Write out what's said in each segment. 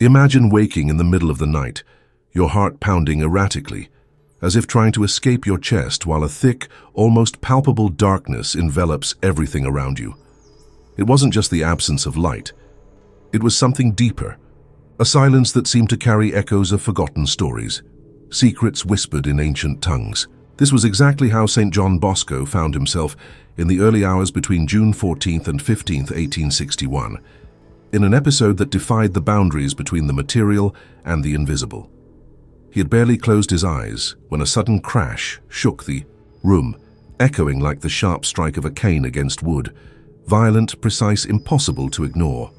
Imagine waking in the middle of the night, your heart pounding erratically, as if trying to escape your chest while a thick, almost palpable darkness envelops everything around you. It wasn't just the absence of light. It was something deeper, a silence that seemed to carry echoes of forgotten stories, secrets whispered in ancient tongues. This was exactly how St. John Bosco found himself in the early hours between June 14th and 15th, 1861, in an episode that defied the boundaries between the material and the invisible. He had barely closed his eyes when a sudden crash shook the room, echoing like the sharp strike of a cane against wood, violent, precise, impossible to ignore.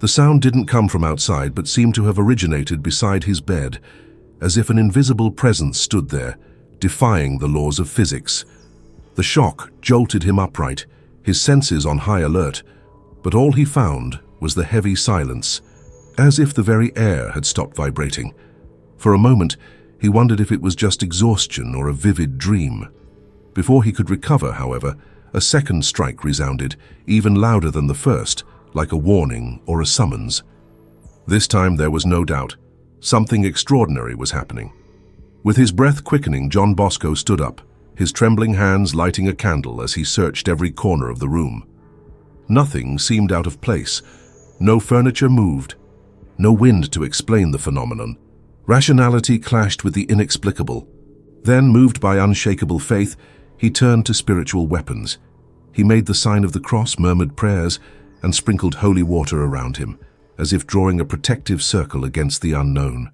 The sound didn't come from outside but seemed to have originated beside his bed, as if an invisible presence stood there, defying the laws of physics. The shock jolted him upright, his senses on high alert, but all he found was the heavy silence, as if the very air had stopped vibrating. For a moment, he wondered if it was just exhaustion or a vivid dream. Before he could recover, however, a second strike resounded, even louder than the first, like a warning or a summons. This time there was no doubt. Something extraordinary was happening. With his breath quickening, John Bosco stood up, his trembling hands lighting a candle as he searched every corner of the room. Nothing seemed out of place. No furniture moved. No wind to explain the phenomenon. Rationality clashed with the inexplicable. Then, moved by unshakable faith, he turned to spiritual weapons. He made the sign of the cross, murmured prayers, and sprinkled holy water around him, as if drawing a protective circle against the unknown.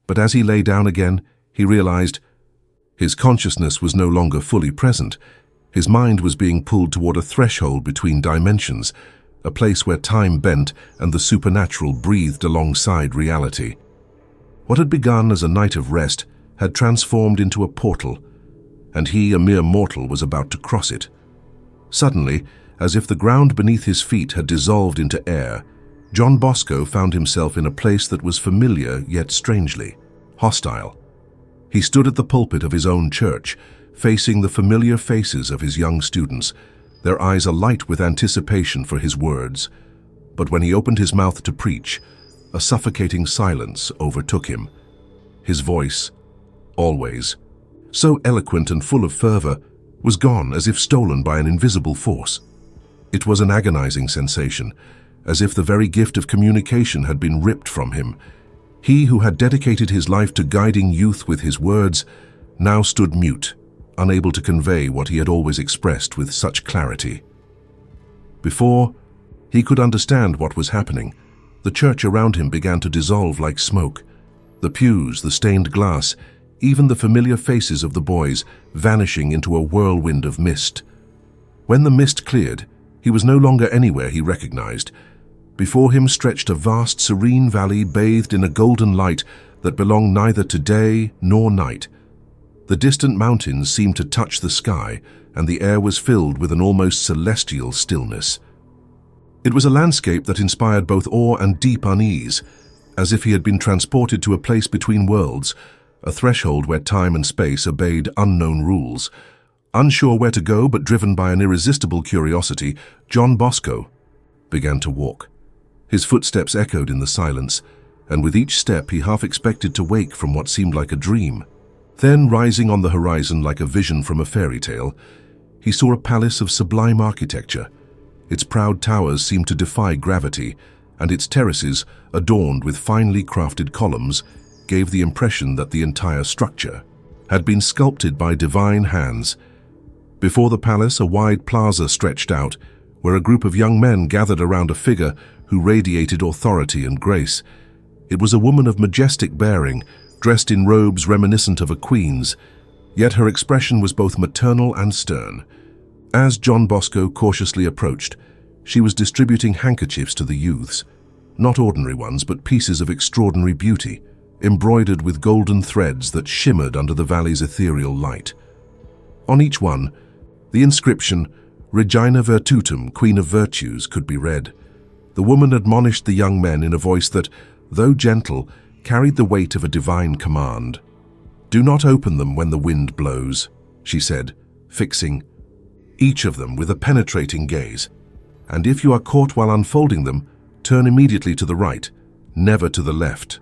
But as he lay down again, he realized his consciousness was no longer fully present. His mind was being pulled toward a threshold between dimensions, a place where time bent and the supernatural breathed alongside reality. What had begun as a night of rest had transformed into a portal, and he, a mere mortal, was about to cross it. Suddenly, as if the ground beneath his feet had dissolved into air, John Bosco found himself in a place that was familiar yet strangely hostile. He stood at the pulpit of his own church, facing the familiar faces of his young students, their eyes alight with anticipation for his words. But when he opened his mouth to preach, a suffocating silence overtook him. His voice, always so eloquent and full of fervor, was gone as if stolen by an invisible force. It was an agonizing sensation, as if the very gift of communication had been ripped from him. He who had dedicated his life to guiding youth with his words now stood mute, unable to convey what he had always expressed with such clarity. Before he could understand what was happening, the church around him began to dissolve like smoke. The pews, the stained glass, even the familiar faces of the boys vanishing into a whirlwind of mist. When the mist cleared, he was no longer anywhere he recognized. Before him stretched a vast, serene valley bathed in a golden light that belonged neither to day nor night. The distant mountains seemed to touch the sky, and the air was filled with an almost celestial stillness. It was a landscape that inspired both awe and deep unease, as if he had been transported to a place between worlds, a threshold where time and space obeyed unknown rules. Unsure where to go but driven by an irresistible curiosity, John Bosco began to walk. His footsteps echoed in the silence, and with each step he half expected to wake from what seemed like a dream. Then, rising on the horizon like a vision from a fairy tale, he saw a palace of sublime architecture. Its proud towers seemed to defy gravity, and its terraces, adorned with finely crafted columns, gave the impression that the entire structure had been sculpted by divine hands. Before the palace, a wide plaza stretched out, where a group of young men gathered around a figure who radiated authority and grace. It was a woman of majestic bearing, dressed in robes reminiscent of a queen's, yet her expression was both maternal and stern. As John Bosco cautiously approached, she was distributing handkerchiefs to the youths, not ordinary ones, but pieces of extraordinary beauty, embroidered with golden threads that shimmered under the valley's ethereal light. On each one, the inscription, Regina Virtutum, Queen of Virtues, could be read. The woman admonished the young men in a voice that, though gentle, carried the weight of a divine command. "Do not open them when the wind blows," she said, fixing each of them with a penetrating gaze. "And if you are caught while unfolding them, turn immediately to the right. never to the left.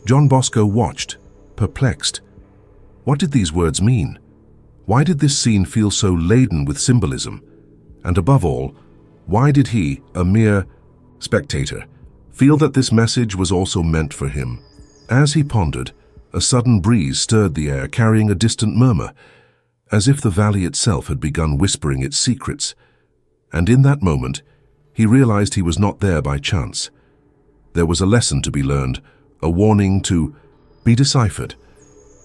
John Bosco watched, perplexed. What did these words mean? Why did this scene feel so laden with symbolism? And above all, why did he, a mere spectator, feel that this message was also meant for him? As he pondered, a sudden breeze stirred the air, carrying a distant murmur, as if the valley itself had begun whispering its secrets. And in that moment, he realized he was not there by chance. There was a lesson to be learned, a warning to be deciphered.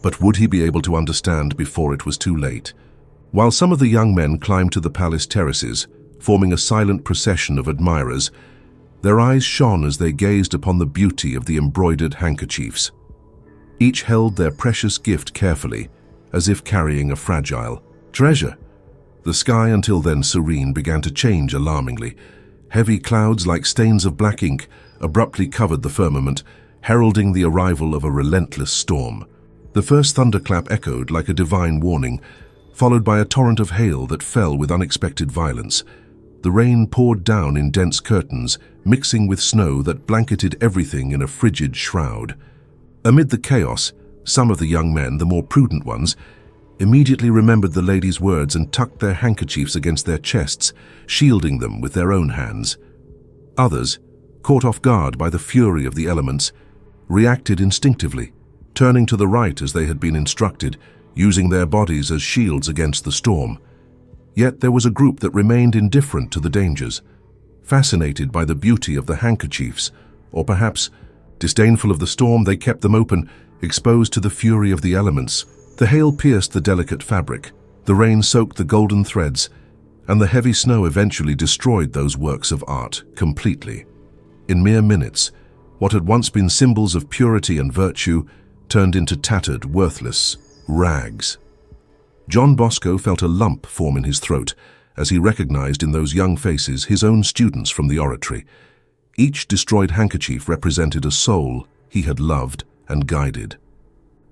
But would he be able to understand before it was too late? While some of the young men climbed to the palace terraces, forming a silent procession of admirers, their eyes shone as they gazed upon the beauty of the embroidered handkerchiefs. Each held their precious gift carefully, as if carrying a fragile treasure. The sky, until then serene, began to change alarmingly. Heavy clouds, like stains of black ink, abruptly covered the firmament, heralding the arrival of a relentless storm. The first thunderclap echoed like a divine warning, followed by a torrent of hail that fell with unexpected violence. The rain poured down in dense curtains, mixing with snow that blanketed everything in a frigid shroud. Amid the chaos, some of the young men, the more prudent ones, immediately remembered the lady's words and tucked their handkerchiefs against their chests, shielding them with their own hands. Others, caught off guard by the fury of the elements, reacted instinctively, turning to the right as they had been instructed, using their bodies as shields against the storm. Yet there was a group that remained indifferent to the dangers, fascinated by the beauty of the handkerchiefs, or perhaps disdainful of the storm. They kept them open, exposed to the fury of the elements. The hail pierced the delicate fabric, the rain soaked the golden threads, and the heavy snow eventually destroyed those works of art completely. In mere minutes, what had once been symbols of purity and virtue turned into tattered, worthless rags. John Bosco felt a lump form in his throat as he recognized in those young faces his own students from the oratory. Each destroyed handkerchief represented a soul he had loved and guided.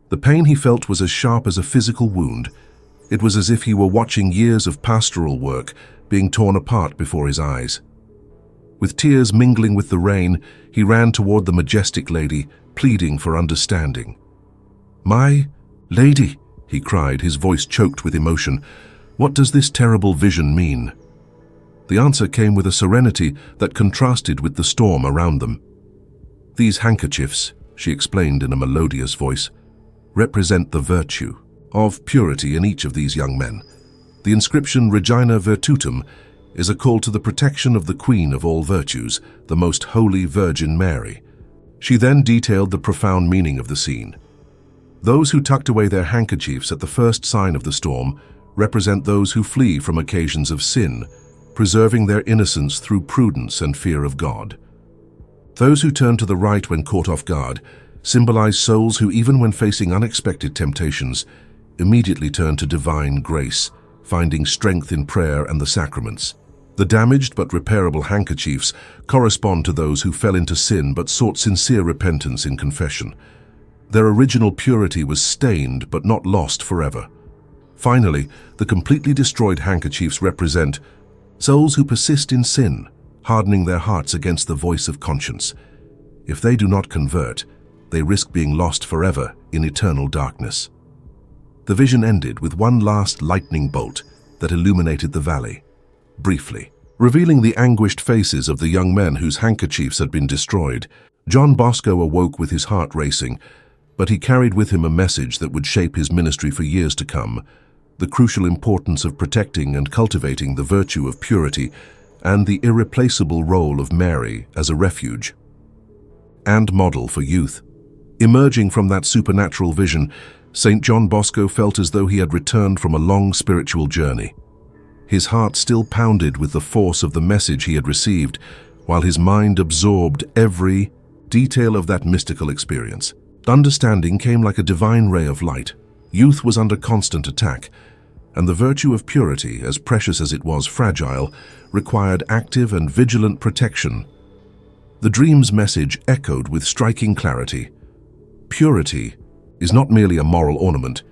The pain he felt was as sharp as a physical wound. It was as if he were watching years of pastoral work being torn apart before his eyes. With tears mingling with the rain, he ran toward the majestic lady, pleading for understanding. "My lady," he cried, his voice choked with emotion, "what does this terrible vision mean?" The answer came with a serenity that contrasted with the storm around them. "These handkerchiefs," she explained in a melodious voice, "represent the virtue of purity in each of these young men. The inscription Regina Virtutum is a call to the protection of the Queen of all virtues, the Most Holy Virgin Mary." She then detailed the profound meaning of the scene. Those who tucked away their handkerchiefs at the first sign of the storm represent those who flee from occasions of sin, preserving their innocence through prudence and fear of God. Those who turn to the right when caught off guard symbolize souls who, even when facing unexpected temptations, immediately turn to divine grace, finding strength in prayer and the sacraments. The damaged but repairable handkerchiefs correspond to those who fell into sin but sought sincere repentance in confession. Their original purity was stained but not lost forever. Finally, the completely destroyed handkerchiefs represent souls who persist in sin, hardening their hearts against the voice of conscience. If they do not convert, they risk being lost forever in eternal darkness. The vision ended with one last lightning bolt that illuminated the valley, briefly. Revealing the anguished faces of the young men whose handkerchiefs had been destroyed, John Bosco awoke with his heart racing, but he carried with him a message that would shape his ministry for years to come: the crucial importance of protecting and cultivating the virtue of purity and the irreplaceable role of Mary as a refuge and model for youth. Emerging from that supernatural vision, St. John Bosco felt as though he had returned from a long spiritual journey. His heart still pounded with the force of the message he had received, while his mind absorbed every detail of that mystical experience. Understanding came like a divine ray of light. Youth was under constant attack, and the virtue of purity, as precious as it was fragile, required active and vigilant protection. The dream's message echoed with striking clarity. Purity is not merely a moral ornament,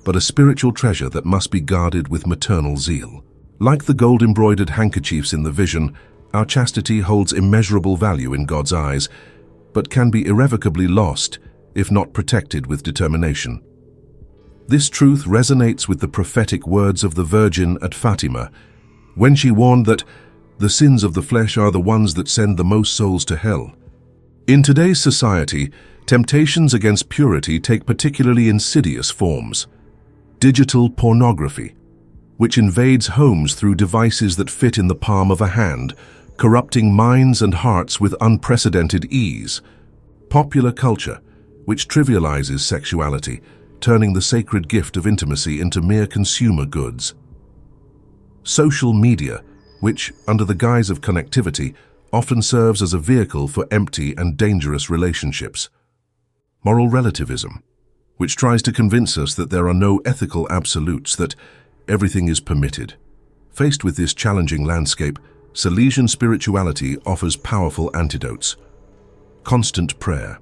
but a spiritual treasure that must be guarded with maternal zeal. Like the gold-embroidered handkerchiefs in the vision, Our chastity holds immeasurable value in God's eyes, but can be irrevocably lost if not protected with determination. This truth resonates with the prophetic words of the Virgin at Fatima, when she warned that the sins of the flesh are the ones that send the most souls to hell. In today's society, temptations against purity take particularly insidious forms. Digital pornography, which invades homes through devices that fit in the palm of a hand, corrupting minds and hearts with unprecedented ease. Popular culture, which trivializes sexuality, turning the sacred gift of intimacy into mere consumer goods. Social media, which, under the guise of connectivity, often serves as a vehicle for empty and dangerous relationships. Moral relativism, which tries to convince us that there are no ethical absolutes, that everything is permitted. Faced with this challenging landscape, Salesian spirituality offers powerful antidotes. Constant prayer.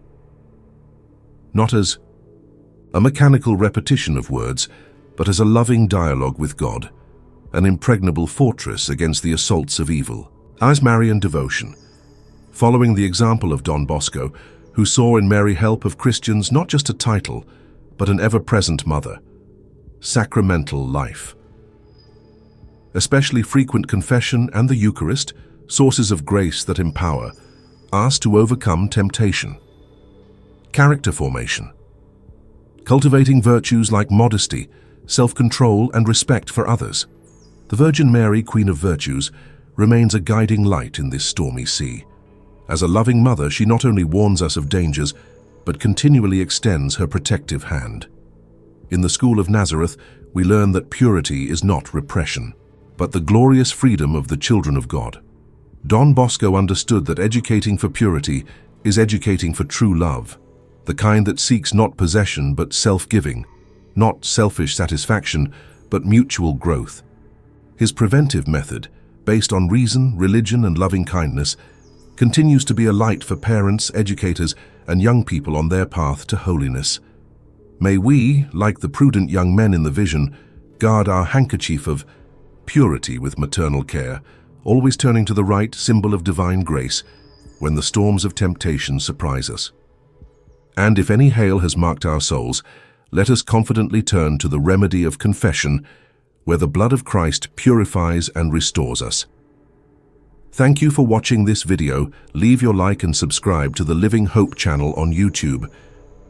Not as a mechanical repetition of words, but as a loving dialogue with God, an impregnable fortress against the assaults of evil. As Marian devotion, following the example of Don Bosco, who saw in Mary help of Christians not just a title, but an ever-present mother. Sacramental life. Especially frequent confession and the Eucharist, sources of grace that empower us to overcome temptation. Character formation. Cultivating virtues like modesty, self-control, and respect for others. The Virgin Mary, Queen of Virtues, remains a guiding light in this stormy sea. As a loving mother, she not only warns us of dangers, but continually extends her protective hand. In the School of Nazareth, we learn that purity is not repression, but the glorious freedom of the children of God. Don Bosco understood that educating for purity is educating for true love, the kind that seeks not possession but self-giving, not selfish satisfaction but mutual growth. His preventive method, based on reason, religion, and loving kindness, continues to be a light for parents, educators, and young people on their path to holiness. May we, like the prudent young men in the vision, guard our handkerchief of purity with maternal care, always turning to the right, symbol of divine grace, when the storms of temptation surprise us. And if any hail has marked our souls, let us confidently turn to the remedy of confession, where the blood of Christ purifies and restores us. Thank you for watching this video. Leave your like and subscribe to the Living Hope channel on YouTube.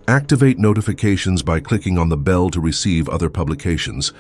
Activate notifications by clicking on the bell to receive other publications.